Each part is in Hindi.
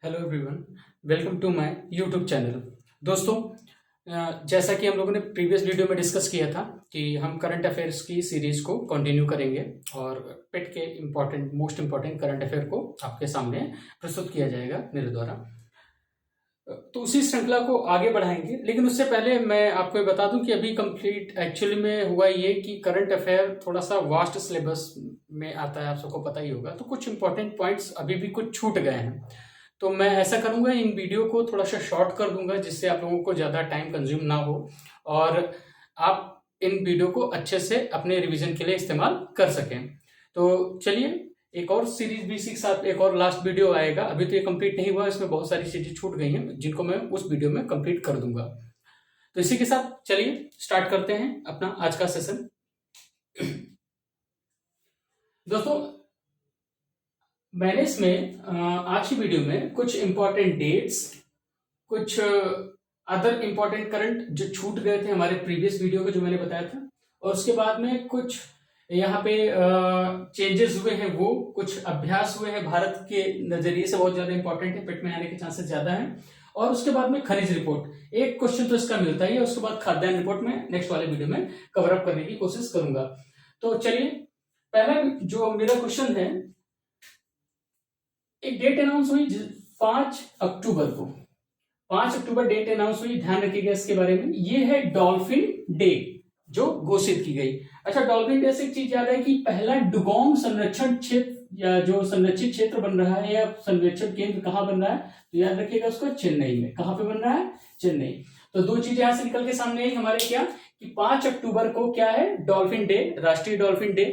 Hello everyone, welcome to my YouTube channel. दोस्तों, जैसा कि हम लोगों ने प्रीवियस वीडियो में डिस्कस किया था कि हम करंट अफेयर्स की सीरीज को कंटिन्यू करेंगे और पेट के मोस्ट इम्पोर्टेंट करंट अफेयर को आपके सामने प्रस्तुत किया जाएगा मेरे द्वारा। तो उसी श्रृंखला को आगे बढ़ाएंगे, लेकिन उससे पहले मैं आपको ये बता दूं कि अभी कंप्लीट एक्चुअली में हुआ ये कि करंट अफेयर थोड़ा सा वास्ट सिलेबस में आता है, आप सबको पता ही होगा। तो कुछ इंपॉर्टेंट पॉइंट्स अभी भी कुछ छूट गए हैं, तो मैं ऐसा करूंगा, इन वीडियो को थोड़ा सा शॉर्ट कर दूंगा जिससे आप लोगों को ज़्यादा टाइम कंज्यूम ना हो और आप इन वीडियो को अच्छे से अपने रिवीजन के लिए इस्तेमाल कर सकें। तो चलिए, एक और सीरीज भी के साथ एक और लास्ट वीडियो आएगा। अभी तो ये कंप्लीट नहीं हुआ, इसमें बहुत सारी चीजें छूट गई हैं जिनको मैं उस वीडियो में कंप्लीट कर दूंगा। तो इसी के साथ चलिए स्टार्ट करते हैं अपना आज का सेशन। दोस्तों, मैंने इसमें आज की वीडियो में कुछ इंपॉर्टेंट डेट्स, कुछ अदर इंपॉर्टेंट करंट जो छूट गए थे हमारे प्रीवियस वीडियो को जो मैंने बताया था, और उसके बाद में कुछ यहाँ पे चेंजेस हुए हैं, वो कुछ अभ्यास हुए हैं भारत के नजरिए से बहुत ज्यादा इंपॉर्टेंट है, पेट में आने के चांसेस ज्यादा हैं। और उसके बाद में खनिज रिपोर्ट, एक क्वेश्चन तो इसका मिलता ही है। उसके बाद खाद्यान्न रिपोर्ट में नेक्स्ट वाले वीडियो में कवर अप करने की कोशिश करूंगा। तो चलिए, पहला जो मेरा क्वेश्चन है, एक डेट अनाउंस हुई 5 अक्टूबर को। 5 अक्टूबर डेट अनाउंस हुई, ध्यान रखिएगा इसके बारे में। ये है डॉल्फिन डे जो घोषित की गई। अच्छा, डॉल्फिन डे से एक चीज याद है कि पहला डुगोंग संरक्षण क्षेत्र या जो संरक्षित क्षेत्र बन रहा है या संरक्षण केंद्र कहाँ बन रहा है, तो याद रखिएगा उसको, चेन्नई में। कहाँ पे बन रहा है? चेन्नई। तो दो चीजें यहां से निकल के सामने आई हमारे, क्या कि 5 अक्टूबर को क्या है? डॉल्फिन डे, राष्ट्रीय डॉल्फिन डे।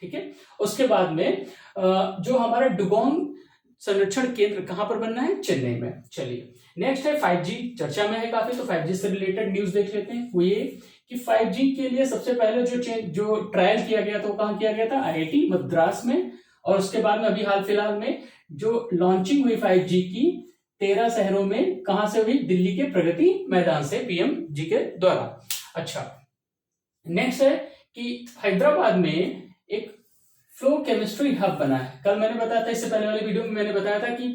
ठीक है। उसके बाद में जो हमारा डुगोंग संरक्षण केंद्र कहां पर बनना है? चेन्नई में। चलिए, नेक्स्ट है 5G, चर्चा में है काफी, तो 5G से रिलेटेड न्यूज देख लेते हैं। वो ये कि 5G के लिए सबसे पहले जो ट्रायल किया गया था वो कहां किया गया था? IIT मद्रास में। और उसके बाद में अभी हाल फिलहाल में जो लॉन्चिंग हुई 5G की 13 शहरों में, कहां से हुई? दिल्ली के प्रगति मैदान से, PM जी के द्वारा। अच्छा, नेक्स्ट है कि हैदराबाद में एक फ्लो केमिस्ट्री हब बना है। कल मैंने बताया था, इससे पहले वाले वीडियो में मैंने बताया था कि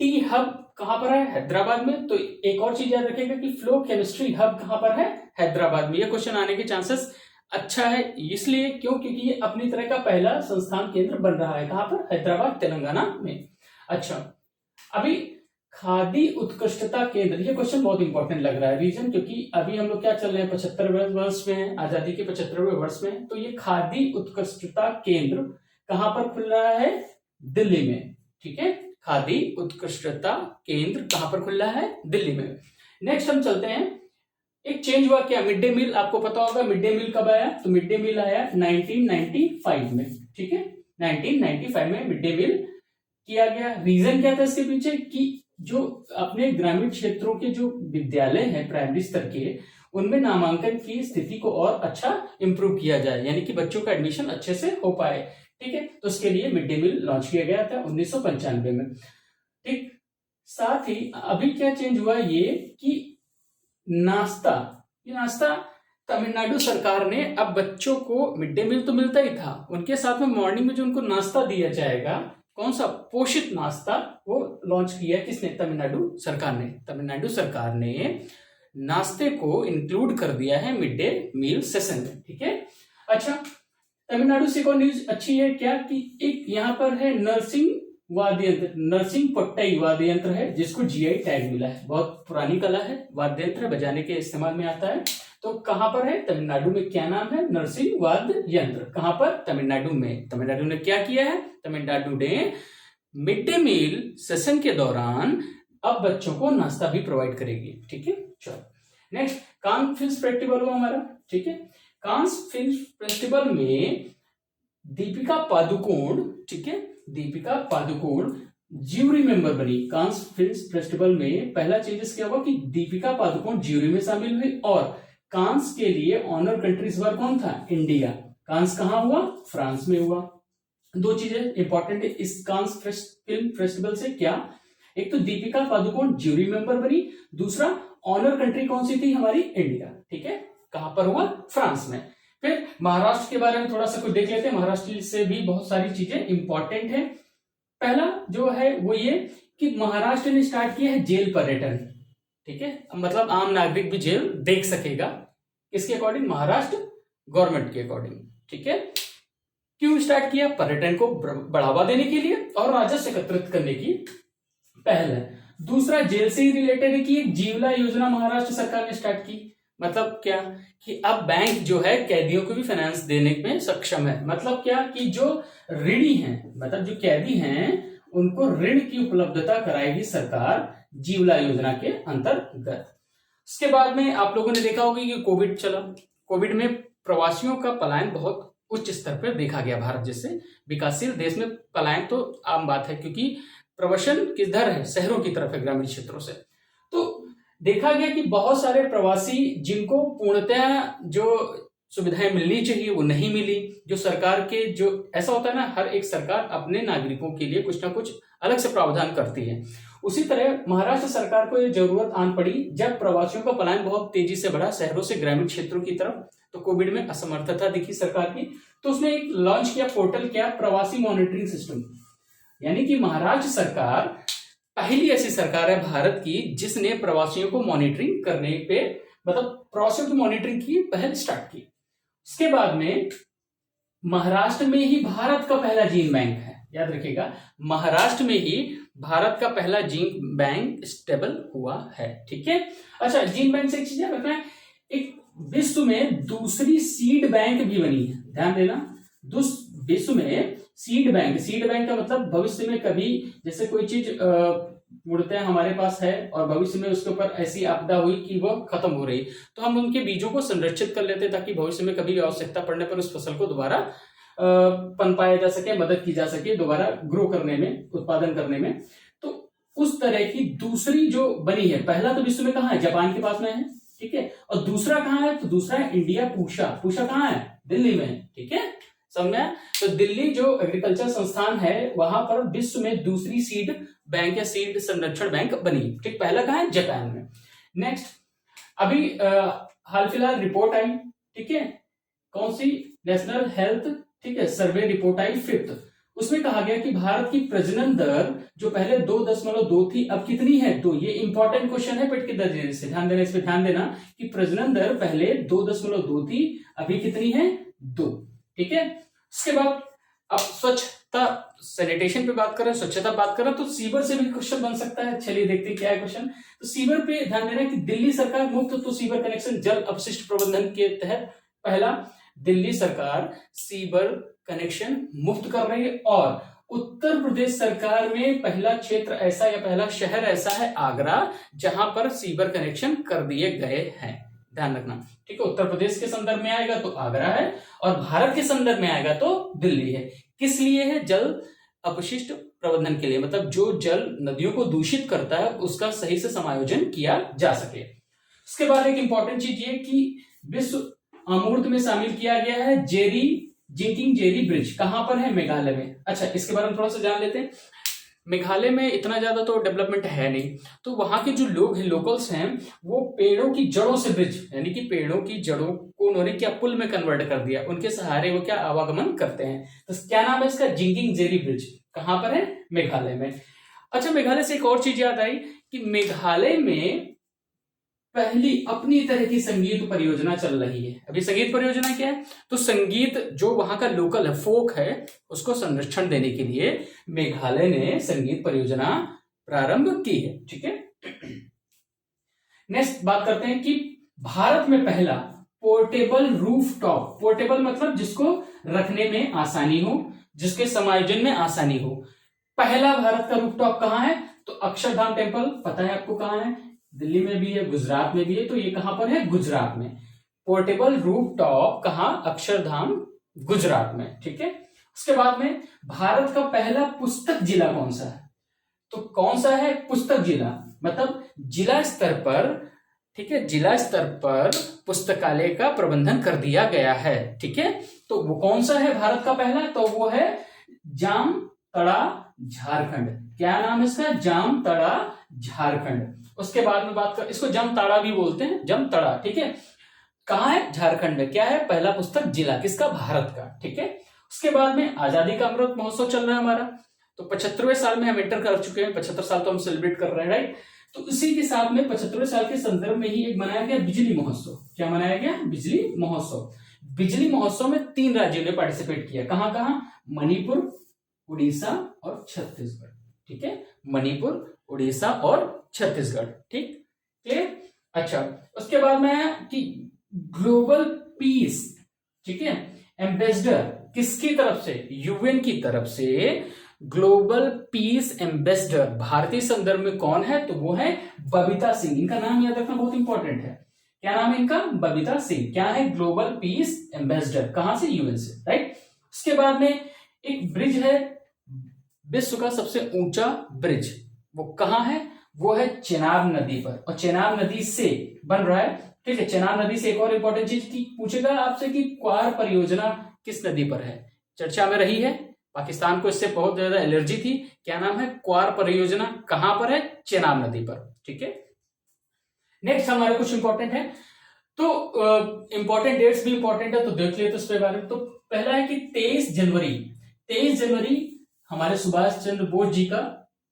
टी हब कहां पर है? हैदराबाद में। तो एक और चीज याद रखिएगा कि फ्लो केमिस्ट्री हब कहां पर है? हैदराबाद में। यह क्वेश्चन आने के चांसेस अच्छा है, इसलिए क्योंकि ये अपनी तरह का पहला संस्थान केंद्र बन रहा है। कहां पर? हैदराबाद, तेलंगाना में। अच्छा, अभी खादी उत्कृष्टता केंद्र, ये क्वेश्चन बहुत इंपॉर्टेंट लग रहा है। रीजन, क्योंकि अभी हम लोग क्या चल रहे हैं? 75वें वर्ष में, आजादी के 75वें वर्ष में। तो ये खादी उत्कृष्टता केंद्र कहां पर खुल रहा है? दिल्ली में। ठीक है, खादी उत्कृष्टता केंद्र कहां पर खुल रहा है? दिल्ली में। नेक्स्ट हम चलते हैं, एक चेंज हुआ क्या? मिड डे मील, आपको पता होगा मिड डे मील कब आया? तो मिड डे मील आया 1995 में। ठीक है, 1995 में मिड डे मील किया गया। रीजन क्या था इसके पीछे? कि जो अपने ग्रामीण क्षेत्रों के जो विद्यालय हैं प्राइमरी स्तर के, उनमें नामांकन की स्थिति को और अच्छा इंप्रूव किया जाए, यानी कि बच्चों का एडमिशन अच्छे से हो पाए। ठीक है, तो उसके लिए मिड डे मील लॉन्च किया गया था 1995 में। ठीक, साथ ही अभी क्या चेंज हुआ ये कि नाश्ता, ये नाश्ता तमिलनाडु सरकार ने, अब बच्चों को मिड डे मील तो मिलता ही था, उनके साथ में मॉर्निंग में जो उनको नाश्ता दिया जाएगा, कौन सा? पोषित नाश्ता, वो लॉन्च किया। किसने? तमिलनाडु सरकार ने। तमिलनाडु सरकार ने नाश्ते को इंक्लूड कर दिया है मिड डे मील सेशन में। ठीक है। अच्छा, तमिलनाडु से कौन न्यूज अच्छी है क्या कि एक यहाँ पर है नरसिंह वाद्य यंत्र, नरसिंह पट्टई वाद्य यंत्र है जिसको GI टैग मिला है। बहुत पुरानी कला है, वाद्य यंत्र बजाने के इस्तेमाल में आता है। तो कहां पर है? तमिलनाडु में। क्या नाम है? नरसिंह वाद्य यंत्र। कहां पर? तमिलनाडु में। तमिलनाडु ने क्या किया है? तमिलनाडु ने मिड डे मील सेशन के दौरान अब बच्चों को नाश्ता भी प्रोवाइड करेगी। ठीक है, चलो नेक्स्ट, कान फिल्म फेस्टिवल हुआ हमारा। ठीक है, कांस फिल्म फेस्टिवल में दीपिका पादुकोण, ठीक है, दीपिका पादुकोण ज्यूरी मेंबर बनी। कांस फिल्म फेस्टिवल में पहला चेंजेस क्या हुआ कि दीपिका पादुकोण ज्यूरी में शामिल हुई, और कांस के लिए ऑनर कंट्री इस बार कौन था? इंडिया। कांस कहां हुआ? फ्रांस में हुआ। दो चीजें इंपॉर्टेंट है इस कांस फिल्म फेस्टिवल से, क्या? एक तो दीपिका पादुकोण ज्यूरी मेंबर बनी, दूसरा ऑनर कंट्री कौन सी थी? हमारी इंडिया। ठीक है, कहां पर हुआ? फ्रांस में। फिर महाराष्ट्र के बारे में थोड़ा सा कुछ देख लेते हैं। महाराष्ट्र से भी बहुत सारी चीजें इंपॉर्टेंट है। पहला जो है वो ये कि महाराष्ट्र ने स्टार्ट किया है जेल पर्यटन। ठीक है, मतलब आम नागरिक भी जेल देख सकेगा, किसके अकॉर्डिंग? महाराष्ट्र गवर्नमेंट के अकॉर्डिंग। ठीक है, क्यों स्टार्ट किया? पर्यटन को बढ़ावा देने के लिए और राजस्व एकत्रित करने की पहल है। दूसरा जेल से ही रिलेटेड है कि एक जीवला योजना महाराष्ट्र सरकार ने स्टार्ट की। मतलब क्या कि अब बैंक जो है कैदियों को भी फाइनेंस देने में सक्षम है। मतलब क्या कि जो ऋणी हैं, मतलब जो कैदी हैं, उनको ऋण की उपलब्धता कराएगी सरकार जीवला योजना के अंतर्गत। उसके बाद में आप लोगों ने देखा होगा कि कोविड चला। कोविड में प्रवासियों का पलायन बहुत उच्च स्तर पर देखा गया। भारत जैसे विकासशील देश में पलायन तो आम बात है, क्योंकि प्रवासन किधर है? शहरों की तरफ है, ग्रामीण क्षेत्रों से। तो देखा गया कि बहुत सारे प्रवासी जिनको पूर्णतः जो सुविधाएं मिलनी चाहिए वो नहीं मिली। जो सरकार के जो ऐसा होता है ना, हर एक सरकार अपने नागरिकों के लिए कुछ ना कुछ अलग से प्रावधान करती है। उसी तरह महाराष्ट्र सरकार को ये जरूरत आन पड़ी जब प्रवासियों का पलायन बहुत तेजी से बढ़ा शहरों से ग्रामीण क्षेत्रों की तरफ। तो कोविड में असमर्थता दिखी सरकार की, तो उसने एक लॉन्च किया पोर्टल, क्या? प्रवासी मॉनिटरिंग सिस्टम। यानी कि महाराष्ट्र सरकार पहली ऐसी सरकार है भारत की जिसने प्रवासियों को मॉनिटरिंग करने पे, मतलब प्रवासियों की मॉनिटरिंग की पहल स्टार्ट की। उसके बाद में महाराष्ट्र में ही भारत का पहला जीन बैंक है, याद रखिएगा, महाराष्ट्र में ही भारत का पहला जीन बैंक स्टेबल हुआ है। ठीक है, अच्छा, जीन बैंक से एक चीज याद रखना है, एक विश्व में दूसरी सीड बैंक भी बनी है, ध्यान देना। विश्व में सीड बैंक का मतलब भविष्य में कभी जैसे कोई चीज पूर्णतः हमारे पास है और भविष्य में उसके ऊपर ऐसी आपदा हुई कि वह खत्म हो रही, तो हम उनके बीजों को संरक्षित कर लेते ताकि भविष्य में कभी आवश्यकता पड़ने पर उस फसल को दोबारा पनपाया जा सके, मदद की जा सके दोबारा ग्रो करने में, उत्पादन करने में। तो उस तरह की दूसरी जो बनी है, पहला तो विश्व में कहाँ है? जापान के पास में है। ठीक है, और दूसरा कहाँ है? तो दूसरा है इंडिया। पूषा कहाँ है? दिल्ली में है। ठीक है, समझा? तो दिल्ली जो एग्रीकल्चर संस्थान है वहां पर विश्व में दूसरी सीड बैंक या सीड संरक्षण बैंक बनी। ठीक, पहला कहाँ है? जापान में। नेक्स्ट, अभी हाल फिलहाल रिपोर्ट आई, ठीक है, कौन सी? नेशनल हेल्थ, ठीक है, सर्वे रिपोर्ट आई 5th। उसमें कहा गया कि भारत की प्रजनन दर जो पहले 2.2 थी अब कितनी है? 2। ये इंपॉर्टेंट क्वेश्चन है पेट के दर्जे से, ध्यान देना, इस पे ध्यान देना कि प्रजनन दर पहले 2.2 थी, अभी कितनी है? 2। ठीक है, उसके बाद अब स्वच्छता, सैनिटेशन पे बात करें, स्वच्छता बात करें तो सीवर से भी क्वेश्चन बन सकता है। चलिए देखते हैं क्या है क्वेश्चन। तो सीवर पे ध्यान देना कि दिल्ली सरकार मुफ्त तो सीवर कनेक्शन जल अपशिष्ट प्रबंधन के तहत पहला दिल्ली सरकार सीवर कनेक्शन मुफ्त कर रही है, और उत्तर प्रदेश सरकार में पहला क्षेत्र ऐसा या पहला शहर ऐसा है आगरा जहां पर सीवर कनेक्शन कर दिए गए हैं। ध्यान रखना, ठीक है, उत्तर प्रदेश के संदर्भ में आएगा तो आगरा है और भारत के संदर्भ में आएगा तो दिल्ली है। किस लिए है? जल अपशिष्ट प्रबंधन के लिए, मतलब जो जल नदियों को दूषित करता है उसका सही से समायोजन किया जा सके। उसके बाद एक इंपॉर्टेंट चीज ये कि विश्व अमूर्त में शामिल किया गया है जिंकिंग जेरी ब्रिज। कहां पर है? मेघालय में। अच्छा, इसके बारे में थोड़ा सा जान लेते हैं। मेघालय में इतना ज्यादा तो डेवलपमेंट है नहीं, तो वहां के जो लोग हैं, लोकल्स हैं, वो पेड़ों की जड़ों से ब्रिज, यानी कि पेड़ों की जड़ों को उन्होंने क्या पुल में कन्वर्ट कर दिया, उनके सहारे वो क्या आवागमन करते हैं। तो क्या नाम है इसका? जिंकिंग जेरी ब्रिज। कहां पर है? मेघालय में। अच्छा, मेघालय से एक और चीज याद आई कि मेघालय में पहली अपनी तरह की संगीत परियोजना चल रही है। अभी संगीत परियोजना क्या है? तो संगीत जो वहां का लोकल है, फोक है, उसको संरक्षण देने के लिए मेघालय ने संगीत परियोजना प्रारंभ की है। ठीक है, नेक्स्ट बात करते हैं कि भारत में पहला पोर्टेबल रूफटॉप, पोर्टेबल मतलब जिसको रखने में आसानी हो, जिसके समायोजन में आसानी हो, पहला भारत का रूफटॉप कहां है? तो अक्षरधाम टेम्पल, पता है आपको कहां है? दिल्ली में भी है, गुजरात में भी है, तो ये कहां पर है? गुजरात में। पोर्टेबल रूफटॉप कहां? अक्षरधाम, गुजरात में। ठीक है, उसके बाद में भारत का पहला पुस्तक जिला कौन सा है? तो कौन सा है? पुस्तक जिला, मतलब जिला स्तर पर, ठीक है, जिला स्तर पर पुस्तकालय का प्रबंधन कर दिया गया है। ठीक है, तो वो कौन सा है भारत का पहला? तो वो है जामताड़ा, झारखंड। क्या नाम है इसका? जामताड़ा, झारखंड। उसके बाद में बात कर, इसको जामताड़ा भी बोलते हैं, जामताड़ा। ठीक है, कहां है? झारखंड में। क्या है? पहला पुस्तक जिला किसका? भारत का। ठीक है, उसके बाद में आजादी का अमृत महोत्सव चल रहा है हमारा। तो 75वें साल में हम एंटर कर चुके हैं, 75 साल तो हम सेलिब्रेट कर रहे हैं, राइट। तो इसी के साथ में 75वें साल के संदर्भ में ही एक मनाया गया बिजली महोत्सव। क्या मनाया गया? बिजली महोत्सव। बिजली महोत्सव में 3 राज्यों ने पार्टिसिपेट किया। कहां कहां? मणिपुर, उड़ीसा और छत्तीसगढ़। ठीक है, मणिपुर, उड़ीसा और छत्तीसगढ़। ठीक, क्लियर? अच्छा, उसके बाद में कि ग्लोबल पीस, ठीक है, एम्बेसडर किसकी तरफ से? यूएन की तरफ से ग्लोबल पीस एम्बेसडर भारतीय संदर्भ में कौन है? तो वो है बबीता सिंह। इनका नाम याद रखना बहुत इंपॉर्टेंट है। क्या नाम है इनका? बबीता सिंह। क्या है? Global piece ambassador. कहां से? यूएन से, राइट। उसके बाद में एक ब्रिज है, विश्व का सबसे ऊंचा ब्रिज, वो कहां है? वो है चेनाब नदी पर, और चेनाब नदी से बन रहा है। ठीक है, चेनाब नदी से एक और इंपॉर्टेंट चीज की पूछेगा आपसे कि क्वार परियोजना किस नदी पर है, चर्चा में रही है, पाकिस्तान को इससे बहुत ज्यादा एलर्जी थी। क्या नाम है? क्वार परियोजना। कहां पर है? चेनाब नदी पर। ठीक है, नेक्स्ट हमारे कुछ इंपॉर्टेंट है, तो इंपॉर्टेंट डेट्स भी इंपॉर्टेंट है, तो देख लिए तो इसके बारे में। तो पहला है कि 23 जनवरी, 23 जनवरी हमारे सुभाष चंद्र बोस जी का,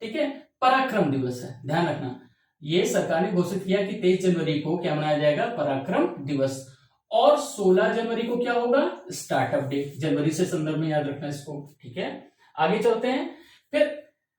ठीक है, पराक्रम दिवस है। ध्यान रखना, ये सरकार ने घोषित किया कि 23 जनवरी को क्या मनाया जाएगा? पराक्रम दिवस। और 16 जनवरी को क्या होगा? Startup day. जनवरी से संदर्भ में याद रखना इसको। ठीक है, आगे चलते हैं। फिर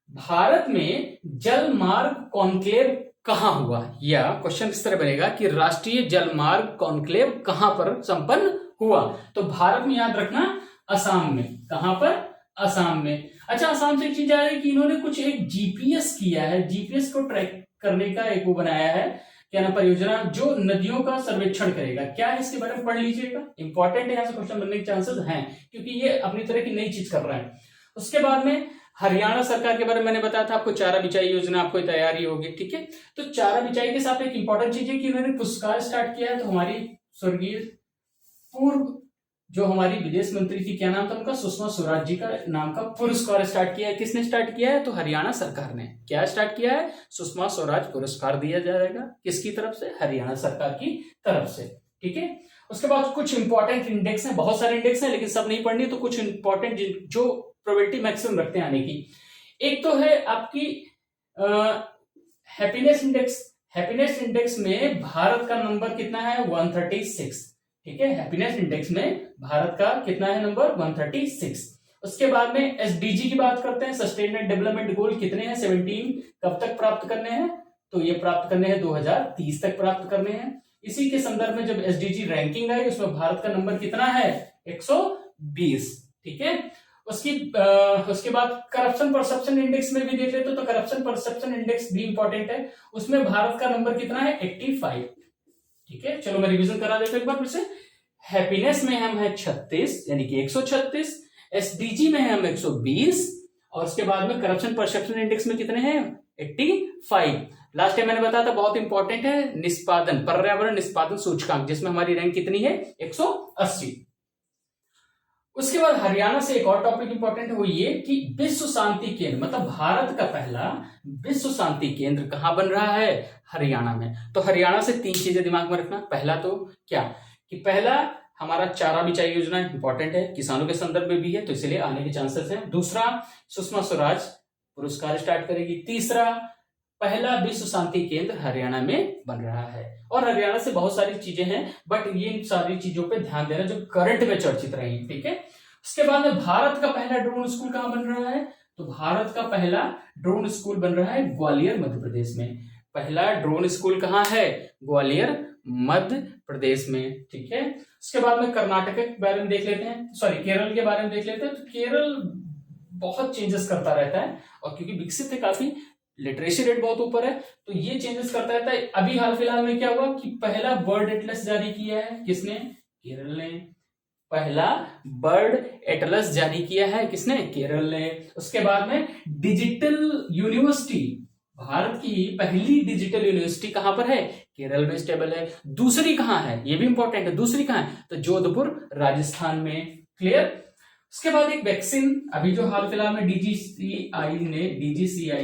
भारत में जल मार्ग कॉन्क्लेव कहां हुआ? या क्वेश्चन इस तरह बनेगा कि राष्ट्रीय जल मार्ग कॉन्क्लेव कहां पर संपन्न हुआ? तो भारत में याद रखना, असम में। कहां पर? असम में। अच्छा, असम से एक चीज आ रही है कि इन्होंने कुछ एक जीपीएस किया है, जीपीएस को ट्रैक करने का एक वो बनाया है, क्या ना, परियोजना, जो नदियों का सर्वेक्षण करेगा। क्या है? इसके बारे में पढ़ लीजिएगा, इंपॉर्टेंट है, यहां से क्वेश्चन बनने के चांसेस हैं, क्योंकि ये अपनी तरह की नई चीज कर रहा है। उसके बाद में हरियाणा सरकार के बारे में मैंने बताया था आपको, चारा बिछाई योजना आपको तैयारी होगी। ठीक है, तो चारा बिछाई के साथ एक इंपॉर्टेंट चीज है कि उन्होंने पुरस्कार स्टार्ट किया है। तो हमारी स्वर्गीय पूर्व जो हमारी विदेश मंत्री थी, क्या नाम था उनका? सुषमा स्वराज जी का नाम का पुरस्कार स्टार्ट किया है। किसने स्टार्ट किया है? तो हरियाणा सरकार ने। क्या स्टार्ट किया है? सुषमा स्वराज पुरस्कार दिया जाएगा। किसकी तरफ से? हरियाणा सरकार की तरफ से। ठीक है, उसके बाद कुछ इंपॉर्टेंट इंडेक्स हैं, बहुत सारे इंडेक्स हैं लेकिन सब नहीं पढ़नी, तो कुछ इंपॉर्टेंट जो प्रोबेबिलिटी मैक्सिमम रखते हैं आने की। एक तो है आपकी हैप्पीनेस इंडेक्स। हैप्पीनेस इंडेक्स में भारत का नंबर कितना है? 136। ठीक है, हैप्पीनेस इंडेक्स में भारत का कितना है नंबर? 136। उसके बाद में एसडीजी की बात करते हैं, सस्टेनेबल डेवलपमेंट गोल कितने हैं? 17। कब तक प्राप्त करने हैं? तो ये प्राप्त करने हैं 2030 तक प्राप्त करने हैं। इसी के संदर्भ में जब एसडीजी रैंकिंग आई, उसमें भारत का नंबर कितना है? 120। ठीक है, उसके बाद करप्शन परसेप्शन इंडेक्स में भी देख लेते तो करप्शन परसेप्शन इंडेक्स भी इंपॉर्टेंट है, उसमें भारत का नंबर कितना है? 85। ठीक है, चलो मैं रिवीजन करा देता हूं एक बार फिर से। हैप्पीनेस में हम है 36, यानी कि 136, एसडीजी में है हम 120, और उसके बाद में करप्शन परसेप्शन इंडेक्स में कितने हैं? 85। लास्ट टाइम मैंने बताया था, बहुत इंपॉर्टेंट है, निष्पादन, पर्यावरण निष्पादन सूचकांक, जिसमें हमारी रैंक कितनी है? 180। उसके बाद हरियाणा से एक और टॉपिक इंपॉर्टेंट है, वो ये कि विश्व शांति केंद्र, मतलब भारत का पहला विश्व शांति केंद्र कहां बन रहा है? हरियाणा में। तो हरियाणा से 3 चीजें दिमाग में रखना। पहला तो क्या कि पहला हमारा चारा बिछाई योजना इंपॉर्टेंट है, किसानों के संदर्भ में भी है, तो इसलिए आने के चांसेस हैं। दूसरा, सुषमा स्वराज पुरस्कार स्टार्ट करेगी। तीसरा, पहला विश्व शांति केंद्र हरियाणा में बन रहा है। और हरियाणा से बहुत सारी चीजें हैं, बट ये सारी चीजों पे ध्यान देना जो करंट में चर्चित रही। ठीक है, उसके बाद में भारत का पहला ड्रोन स्कूल कहां बन रहा है? तो भारत का पहला ड्रोन स्कूल बन रहा है ग्वालियर मध्य प्रदेश में। पहला ड्रोन स्कूल कहां है? ग्वालियर मध्य प्रदेश में। ठीक है, उसके बाद में कर्नाटक के बारे में देख लेते हैं, सॉरी केरल के बारे में देख लेते हैं। तो केरल बहुत चेंजेस करता रहता है, और क्योंकि विकसित है काफी, लिटरेसी रेट बहुत ऊपर है, तो ये चेंजेस करता रहता है। अभी हाल फिलहाल में क्या हुआ कि पहला बर्ड एटलस जारी किया है, किसने? केरल ने। पहला बर्ड एटलस जारी किया है किसने? केरल ने। उसके बाद में डिजिटल यूनिवर्सिटी, भारत की पहली डिजिटल यूनिवर्सिटी कहां पर है? केरल में स्टेबल है। दूसरी कहां है? ये भी इंपॉर्टेंट है, दूसरी कहां है? तो जोधपुर राजस्थान में। क्लियर? उसके बाद एक वैक्सीन अभी जो हाल फिलहाल में डीजीसीआई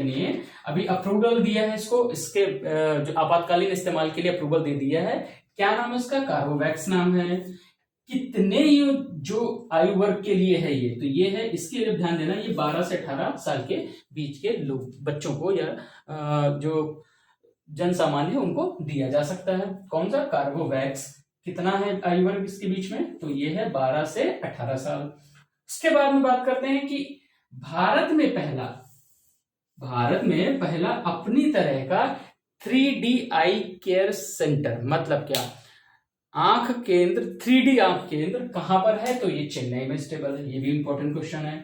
ने अभी अप्रूवल दिया है इसको, इसके जो आपातकालीन इस्तेमाल के लिए अप्रूवल दे दिया है। क्या नाम है उसका? कार्बोवैक्स नाम है। कितने ये जो आयु वर्ग के लिए है ये, तो ये है, इसके लिए ध्यान देना, ये 12 से 18 साल के बीच के लोग, बच्चों को या जो जन सामान्य है उनको दिया जा सकता है। कौन सा? कार्बोवैक्स। कितना है आयु वर्ग इसके बीच में? तो ये है 12 से 18 साल। उसके बाद में बात करते हैं कि भारत में पहला अपनी तरह का 3D आई केयर सेंटर, मतलब क्या? आंख केंद्र, 3D आंख केंद्र कहां पर है? तो ये चेन्नई में स्टेबल है। ये भी इंपॉर्टेंट क्वेश्चन है,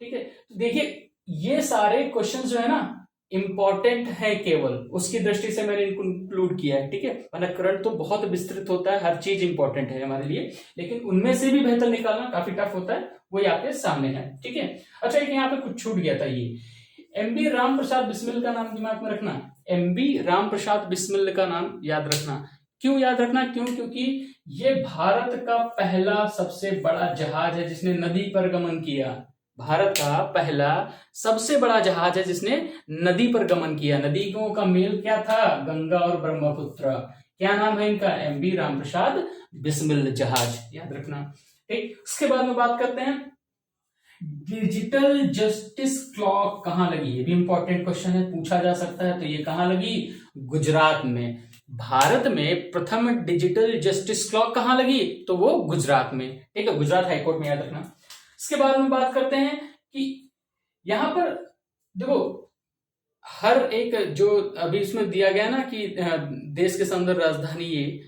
ठीक है। तो देखिए ये सारे क्वेश्चन जो है ना इंपॉर्टेंट है, केवल उसकी दृष्टि से मैंने इनको इंक्लूड किया है, ठीक है। वरना करंट तो बहुत विस्तृत होता है, हर चीज इंपॉर्टेंट है हमारे लिए, लेकिन उनमें से भी बेहतर निकालना काफी टफ होता है, वही आपके सामने है, ठीक है। अच्छा, एक यहाँ पे कुछ छूट गया था, ये एमबी राम प्रसाद बिस्मिल का नाम दिमाग में रखना। एमबी राम प्रसाद बिस्मिल का नाम याद रखना। क्यों याद रखना? क्योंकि ये भारत का पहला सबसे बड़ा जहाज है जिसने नदी पर गमन किया। भारत का पहला सबसे बड़ा जहाज है जिसने नदी पर गमन किया। नदियों का मेल क्या था? गंगा और ब्रह्मपुत्र। क्या नाम है इनका? एमबी राम प्रसाद बिस्मिल जहाज, याद रखना, ठीक। उसके बाद में बात करते हैं डिजिटल जस्टिस क्लॉक कहां लगी। ये भी इंपॉर्टेंट क्वेश्चन है, पूछा जा सकता है। तो ये कहां लगी? गुजरात में। भारत में प्रथम डिजिटल जस्टिस क्लॉक कहां लगी? तो वो गुजरात में, ठीक है, गुजरात हाईकोर्ट में, याद रखना। इसके बाद में बात करते हैं कि यहां पर देखो हर एक जो अभी इसमें दिया गया ना कि देश के संदर्भ राजधानी, ये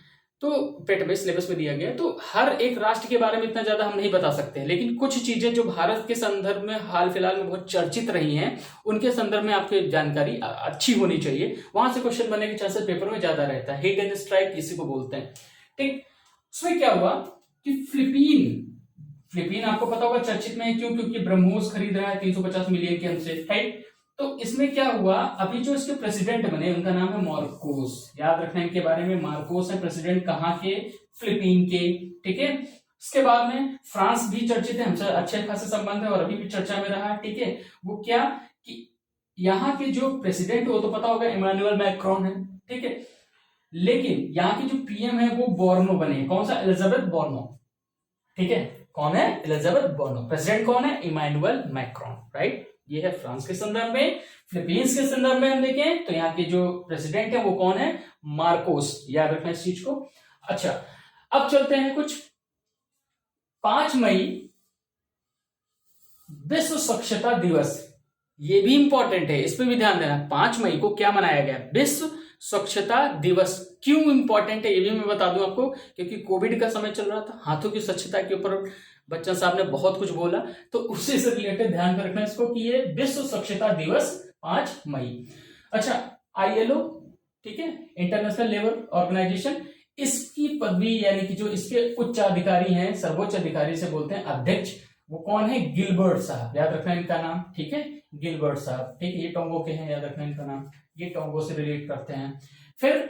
तो पेट में सिलेबस में दिया गया, तो हर एक राष्ट्र के बारे में इतना ज्यादा हम नहीं बता सकते हैं, लेकिन कुछ चीजें जो भारत के संदर्भ में हाल फिलहाल में बहुत चर्चित रही हैं उनके संदर्भ में आपकी जानकारी अच्छी होनी चाहिए। वहां से क्वेश्चन बनने के चांसेस पेपर में ज्यादा रहता है। हिट एंड स्ट्राइक इसी को बोलते हैं, ठीक। उसमें क्या हुआ कि फिलीपीन आपको पता होगा चर्चित में है। क्यों? क्योंकि ब्रह्मोस खरीद रहा है 350 मिलियन के हमसे, राइट। तो इसमें क्या हुआ, अभी जो इसके प्रेसिडेंट बने उनका नाम है मार्कोस, याद रखना इनके बारे में। मार्कोस है प्रेसिडेंट, कहां के? फिलीपीन के, ठीक है। उसके बाद में फ्रांस भी चर्चित है, हमसे अच्छे खासे संबंध है और अभी भी चर्चा में रहा है, ठीक है। वो क्या कि यहाँ के जो प्रेसिडेंट वो तो पता होगा इमानुएल मैक्रोन है, ठीक है। लेकिन यहाँ के जो पीएम है वो बोर्नो बने। कौन सा? एलिजाबेथ बोर्नो, ठीक है। कौन है? एलिजाबेथ बोर्नो। प्रेसिडेंट कौन है? Emmanuel Macron, right. ये है फ्रांस के संदर्भ में। फिलीपींस के संदर्भ में हम देखें तो यहाँ के जो प्रेसिडेंट है वो कौन है? मार्कोस, याद रखना इस चीज को। अच्छा, अब चलते हैं कुछ 5 मई विश्व स्वच्छता दिवस, ये भी इंपॉर्टेंट है, इस पर भी ध्यान देना। 5 मई को क्या मनाया गया? विश्व स्वच्छता दिवस। क्यों इंपॉर्टेंट है ये भी मैं बता दूं आपको, क्योंकि कोविड का समय चल रहा था, हाथों की स्वच्छता के ऊपर बच्चन साहब ने बहुत कुछ बोला, तो उसी से रिलेटेड ध्यान रखना इसको कि ये विश्व स्वच्छता दिवस 5 मई। अच्छा, आईएलओ, ठीक है, इंटरनेशनल लेबर ऑर्गेनाइजेशन, इसकी पदवी यानी कि जो इसके उच्च अधिकारी हैं, सर्वोच्च अधिकारी से बोलते हैं अध्यक्ष, वो कौन है? गिलबर्ट साहब, याद रखना इनका नाम, ठीक है, गिलबर्ट साहब, ठीक है। ये टोंगो के हैं, याद रखना इनका नाम, ये टोंगो से रिलेट करते हैं। फिर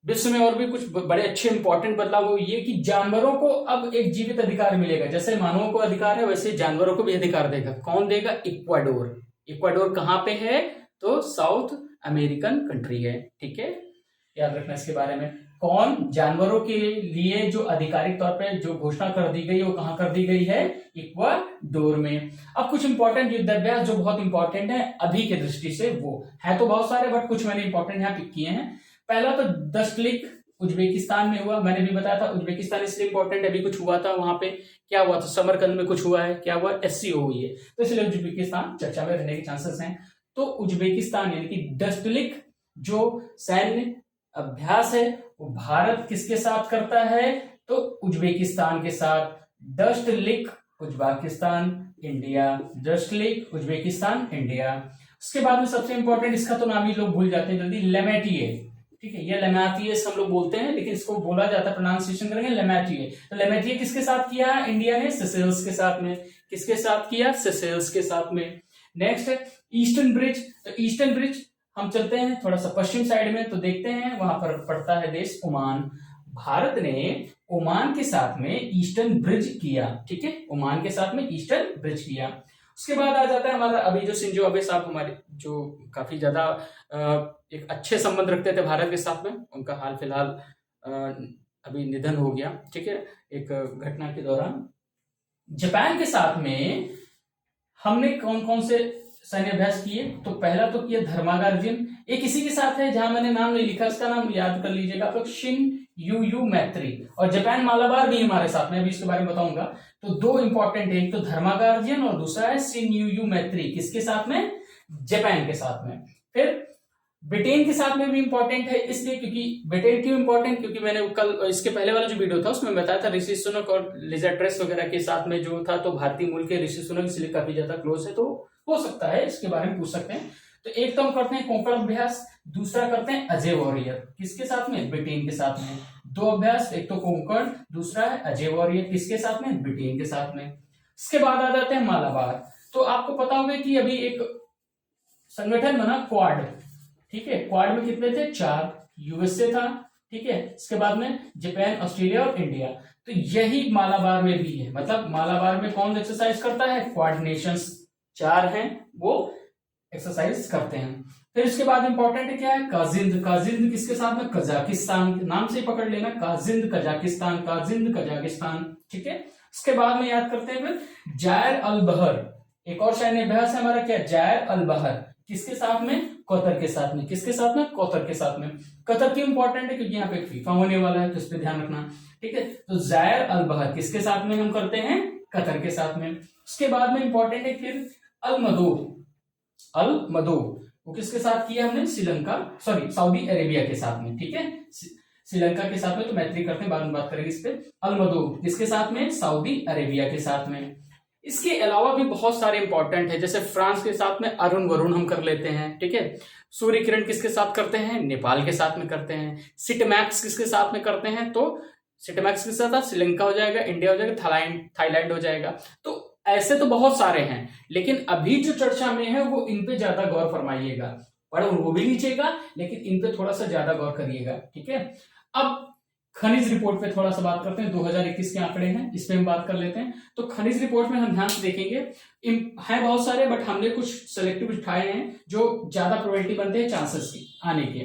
विश्व में और भी कुछ बड़े अच्छे इंपॉर्टेंट बदलाव हो, ये कि जानवरों को अब एक जीवित अधिकार मिलेगा। जैसे मानवों को अधिकार है वैसे जानवरों को भी अधिकार देगा। कौन देगा? इक्वाडोर। इक्वाडोर कहां पे है? तो साउथ अमेरिकन कंट्री है, ठीक है, याद रखना इसके बारे में। कौन? जानवरों के लिए जो आधिकारिक तौर पे जो घोषणा कर दी गई वो कहां कर दी गई है? इक्वाडोर में। अब कुछ इंपॉर्टेंट युद्धाभ्यास जो बहुत इंपॉर्टेंट है अभी के दृष्टि से, वो है तो बहुत सारे बट कुछ मैंने इंपॉर्टेंट यहाँ पिक किए हैं। पहला तो दशलिक उज्बेकिस्तान में हुआ, मैंने भी बताया था। उज्बेकिस्तान इसलिए इंपॉर्टेंट है, अभी कुछ हुआ था वहां पे, क्या हुआ था? समरकंद में कुछ हुआ है, क्या हुआ? एससीओ हुई है, तो इसलिए उज्बेकिस्तान चर्चा में रहने के चांसेस हैं। तो उज्बेकिस्तान यानी कि दशलिक जो सैन्य अभ्यास है वो भारत किसके साथ करता है? तो उज्बेकिस्तान के साथ। दशलिक उज्बेकिस्तान इंडिया, दशलिक उज्बेकिस्तान इंडिया। उसके बाद में सबसे इंपॉर्टेंट, इसका तो नाम ही लोग भूल जाते हैं जल्दी, लेमेटिए, ठीक है, ये लेमेटिए हम लोग बोलते हैं लेकिन इसको बोला जाता है, प्रोनाउंसिएशन करेंगे लेमेटिए। तो लेमेटिए किसके साथ किया है इंडिया ने? सेशेल्स के साथ में। किसके साथ किया? सेशेल्स के साथ में। नेक्स्ट है ईस्टर्न ब्रिज। तो ईस्टर्न ब्रिज हम चलते हैं थोड़ा सा पश्चिम साइड में, तो देखते हैं वहां पर पड़ता है देश ओमान। भारत ने ओमान के साथ में ईस्टर्न ब्रिज किया, ठीक है, ओमान के साथ में ईस्टर्न ब्रिज किया। उसके बाद आ जाता है हमारा अभी जो शिंजो अबे साहब, हमारे जो काफी ज्यादा एक अच्छे संबंध रखते थे भारत के साथ में, उनका हाल फिलहाल अभी निधन हो गया, ठीक है। एक घटना के दौरान। जापान के साथ में हमने कौन कौन से सैन्य अभ्यास किए, तो पहला तो किया धर्मागार्जुन, एक इसी के साथ है जहां मैंने नाम नहीं लिखा, इसका नाम याद कर लीजिएगा आप लोग, शिन यू यू मैत्री। और जापान मालाबार भी हमारे साथ में, अभी इसके बारे में बताऊंगा। तो दो इंपॉर्टेंट है, एक तो धर्मागार्जुन और दूसरा है शिन यू यू मैत्री, किसके साथ में, जापान के साथ में। फिर ब्रिटेन के साथ में भी इंपॉर्टेंट है, इसलिए क्योंकि ब्रिटेन क्यों इंपॉर्टेंट, क्योंकि मैंने कल इसके पहले वाला जो वीडियो था उसमें बताया था ऋषि सुनक और लिजा ट्रेस वगैरह के साथ में जो था, तो भारतीय मूल के ऋषि सुनक इसलिए काफी ज्यादा क्लोज है, तो हो सकता है इसके बारे में पूछ सकते हैं। तो एक तो हम करते हैं कोंकण अभ्यास, दूसरा करते हैं अजय वॉरियर, किसके साथ में, ब्रिटेन के साथ में। दो अभ्यास, एक तो कोंकण, दूसरा है अजय वॉरियर, किसके साथ में, ब्रिटेन के साथ में। इसके बाद आ जाते हैं मालाबार। तो आपको पता होगा कि अभी एक संगठन बना क्वाड, ठीक है, क्वाड में कितने थे, 4, यूएसए था, ठीक है, इसके बाद में जापान, ऑस्ट्रेलिया और इंडिया। तो यही मालाबार में भी है, मतलब मालाबार में कौन एक्सरसाइज करता है, क्वाड नेशंस 4 हैं वो एक्सरसाइज करते हैं। फिर इसके बाद इंपॉर्टेंट क्या है, काजिंद, काजिंद किसके साथ में, कजाकिस्तान, नाम से पकड़ लेना, काजिंद कजाकिस्तान, काजिंद कजाकिस्तान, ठीक है। इसके बाद में याद करते हैं फिर जायर अल बहर, एक और सैन्य अभ्यास है हमारा क्या, जायर अल बहर, किसके साथ में, कतर के साथ में, किसके साथ में, कतर के साथ में। कतर क्यों इंपॉर्टेंट है, क्योंकि यहाँ पे फीफा होने वाला है, तो इस पे ध्यान रखना, ठीक है। तो जायर अल बहर किसके साथ में हम करते हैं, कतर के साथ में। उसके बाद में इंपॉर्टेंट है फिर अल मदो, वो किसके साथ किया हमने, श्रीलंका, सॉरी सऊदी अरेबिया के साथ में, ठीक है, श्रीलंका के साथ में, तो मैत्री करते हैं, बाद में बात करेंगे इस पे। अल मदो किसके साथ में, सऊदी अरेबिया के साथ में। इसके अलावा भी बहुत सारे इंपॉर्टेंट है, जैसे फ्रांस के साथ में अरुण वरुण हम कर लेते हैं, ठीक है। सूर्य किरण किसके साथ करते हैं, नेपाल के साथ में करते हैं। सिटमैक्स किसके साथ में करते हैं, तो सिटमैक्स के साथ श्रीलंका हो जाएगा, इंडिया हो जाएगा, थाईलैंड हो जाएगा। तो ऐसे तो बहुत सारे हैं, लेकिन अभी जो चर्चा में है वो इन पे ज्यादा गौर फरमाइएगा, पढ़ वो भी लीजिएगा, लेकिन इन पे थोड़ा सा ज्यादा गौर करिएगा, ठीक है। अब खनिज रिपोर्ट पे थोड़ा सा बात करते हैं, 2021 के आंकड़े हैं, इस पे हम बात कर लेते हैं। तो खनिज रिपोर्ट में हम ध्यान से देखेंगे, है बहुत सारे, बट हमने कुछ सेलेक्टिव उठाए हैं जो ज्यादा प्रोबेबिलिटी बनते हैं चांसेस की आने के।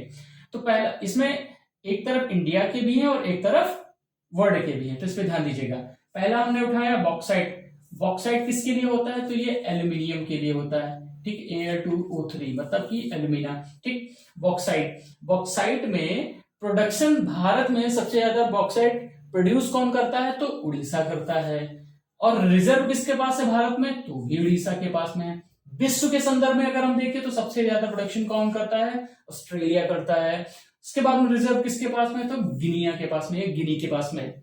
तो पहला इसमें एक तरफ इंडिया के भी हैं और एक तरफ वर्ल्ड के भी हैं, तो इस पे ध्यान दीजिएगा। पहला हमने उठाया बॉक्साइट, बॉक्साइट किसके लिए होता है, तो ये एल्यूमिनियम के लिए होता है, ठीक, Al2O3 मतलब कि एल्यूमिना, ठीक। बॉक्साइट में प्रोडक्शन भारत में सबसे ज्यादा बॉक्साइट प्रोड्यूस कौन करता है, तो उड़ीसा करता है। और रिजर्व किसके पास है भारत में, तो भी उड़ीसा के पास में है। विश्व के संदर्भ में अगर हम देखें तो सबसे ज्यादा प्रोडक्शन कौन करता है, ऑस्ट्रेलिया करता है। इसके बाद में रिजर्व किसके पास में, तो गिनिया के पास में, गिनी के पास में।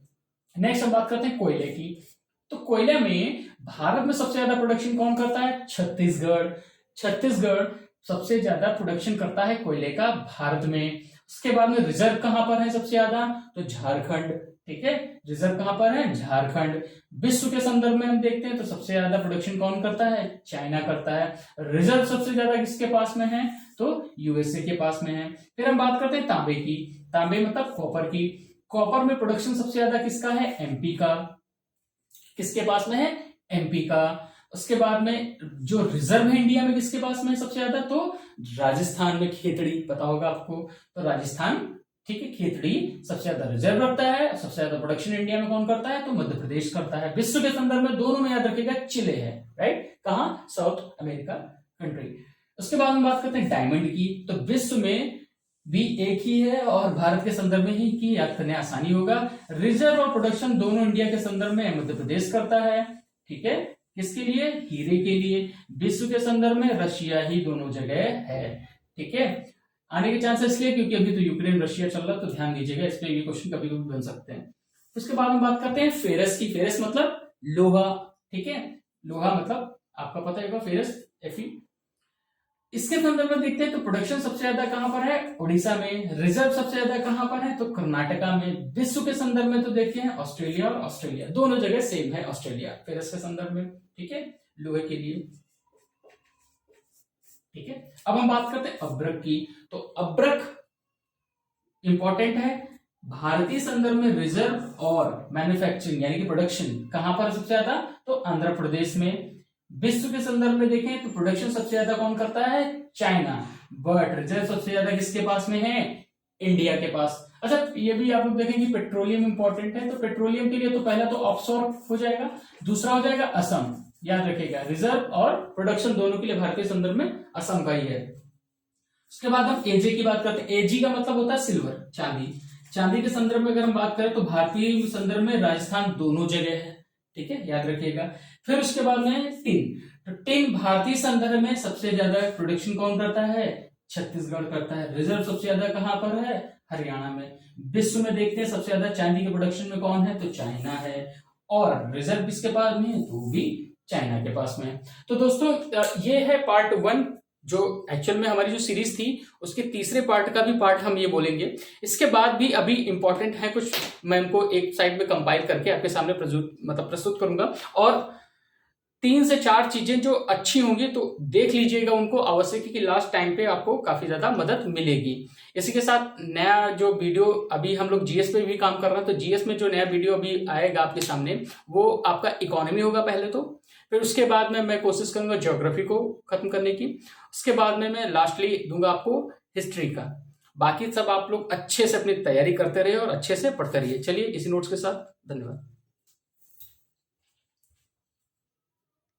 नेक्स्ट हम बात करते हैं कोयले की। तो कोयले में भारत में सबसे ज्यादा प्रोडक्शन कौन करता है, छत्तीसगढ़ सबसे ज्यादा प्रोडक्शन करता है कोयले का भारत में। उसके बाद में रिजर्व कहां पर है सबसे ज्यादा, तो झारखंड, ठीक है, रिजर्व कहां पर है, झारखंड। विश्व के संदर्भ में हम देखते हैं तो सबसे ज्यादा प्रोडक्शन कौन करता है, चाइना करता है। रिजर्व सबसे ज्यादा किसके पास में है, तो यूएसए के पास में है। फिर हम बात करते हैं तांबे की, तांबे मतलब कॉपर की। कॉपर में प्रोडक्शन सबसे ज्यादा किसका है, एमपी का, किसके पास में है, एमपी का। उसके बाद में जो रिजर्व है इंडिया में किसके पास में सबसे ज्यादा, तो राजस्थान में, खेतड़ी पता होगा आपको, तो राजस्थान, ठीक है, खेतड़ी सबसे ज्यादा रिजर्व रखता है। सबसे ज्यादा प्रोडक्शन इंडिया में कौन करता है, तो मध्य प्रदेश करता है। विश्व के संदर्भ में दोनों में याद रखिएगा चिले है, राइट, कहां, साउथ अमेरिका कंट्री। उसके बाद हम बात करते हैं डायमंड की। तो विश्व में भी एक ही है और भारत के संदर्भ में ही की, याद करने आसानी होगा। रिजर्व और प्रोडक्शन दोनों इंडिया के संदर्भ में मध्य प्रदेश करता है, ठीक है, किसके लिए, हीरे के लिए। विश्व के संदर्भ में रशिया ही दोनों जगह है, ठीक है। आने के चांसेस इसलिए क्योंकि अभी तो यूक्रेन रशिया चल रहा है, तो ध्यान दीजिएगा, इस पे ये क्वेश्चन कभी कभी बन सकते हैं। उसके बाद हम बात करते हैं फेरस की। फेरस मतलब लोहा, ठीक है, लोहा मतलब आपका पता होगा फेरस, Fe। इसके संदर्भ में देखते हैं तो प्रोडक्शन सबसे ज्यादा कहां पर है, उड़ीसा में। रिजर्व सबसे ज्यादा कहां पर है, तो कर्नाटका में। विश्व के संदर्भ में तो देखते हैं ऑस्ट्रेलिया और ऑस्ट्रेलिया दोनों जगह सेम है, ऑस्ट्रेलिया फेरस के संदर्भ में, ठीक है, लोहे के लिए, ठीक है। अब हम बात करते हैं अब्रक की। तो अब्रक इंपॉर्टेंट है, भारतीय संदर्भ में रिजर्व और मैन्युफैक्चरिंग यानी कि प्रोडक्शन कहां पर सबसे ज्यादा, तो आंध्र प्रदेश में। विश्व के संदर्भ में देखें तो प्रोडक्शन सबसे ज्यादा कौन करता है, चाइना, बट रिजर्व सबसे ज्यादा किसके पास में है, इंडिया के पास। अच्छा, ये भी आप लोग देखें कि पेट्रोलियम इंपॉर्टेंट है, तो पेट्रोलियम के लिए तो पहला तो ऑफशोर हो जाएगा, दूसरा हो जाएगा असम। याद रखिएगा, रिजर्व और प्रोडक्शन दोनों के लिए भारतीय संदर्भ में असम का ही है। उसके बाद हम एजे की बात करते हैं। एजी का मतलब होता है सिल्वर, चांदी। चांदी के संदर्भ में अगर हम बात करें तो भारतीय संदर्भ में राजस्थान दोनों जगह है, ठीक है, याद रखिएगा। फिर उसके बाद में टिन, तो टिन भारतीय संदर्भ में सबसे ज्यादा प्रोडक्शन कौन करता है? छत्तीसगढ़ करता है। रिजर्व सबसे ज्यादा कहां पर है? हरियाणा में। विश्व में देखते हैं सबसे ज्यादा चांदी के प्रोडक्शन में कौन है? तो चाइना है। और रिजर्व किसके पास में है? तो भी चाइना के पास में है। तो दोस्तों ये है पार्ट 1, जो एक्चुअल में हमारी जो सीरीज थी उसके तीसरे पार्ट का भी पार्ट हम ये बोलेंगे। इसके बाद भी अभी इंपॉर्टेंट है कुछ, मैं इनको एक साइड में कंपाइल करके आपके सामने प्रस्तुत करूंगा। और 3 से 4 चीजें जो अच्छी होंगी तो देख लीजिएगा उनको अवश्य, क्योंकि लास्ट टाइम पे आपको काफी ज्यादा मदद मिलेगी। इसी के साथ नया जो वीडियो अभी हम लोग जीएस पे भी काम कर रहे हैं, तो जीएस में जो नया वीडियो अभी आएगा आपके सामने वो आपका इकोनॉमी होगा पहले तो, फिर उसके बाद में मैं कोशिश करूंगा ज्योग्राफी को खत्म करने की, उसके बाद में मैं लास्टली दूंगा आपको हिस्ट्री का। बाकी सब आप लोग अच्छे से अपनी तैयारी करते रहिए और अच्छे से पढ़ते रहिए। चलिए इसी नोट्स के साथ, धन्यवाद।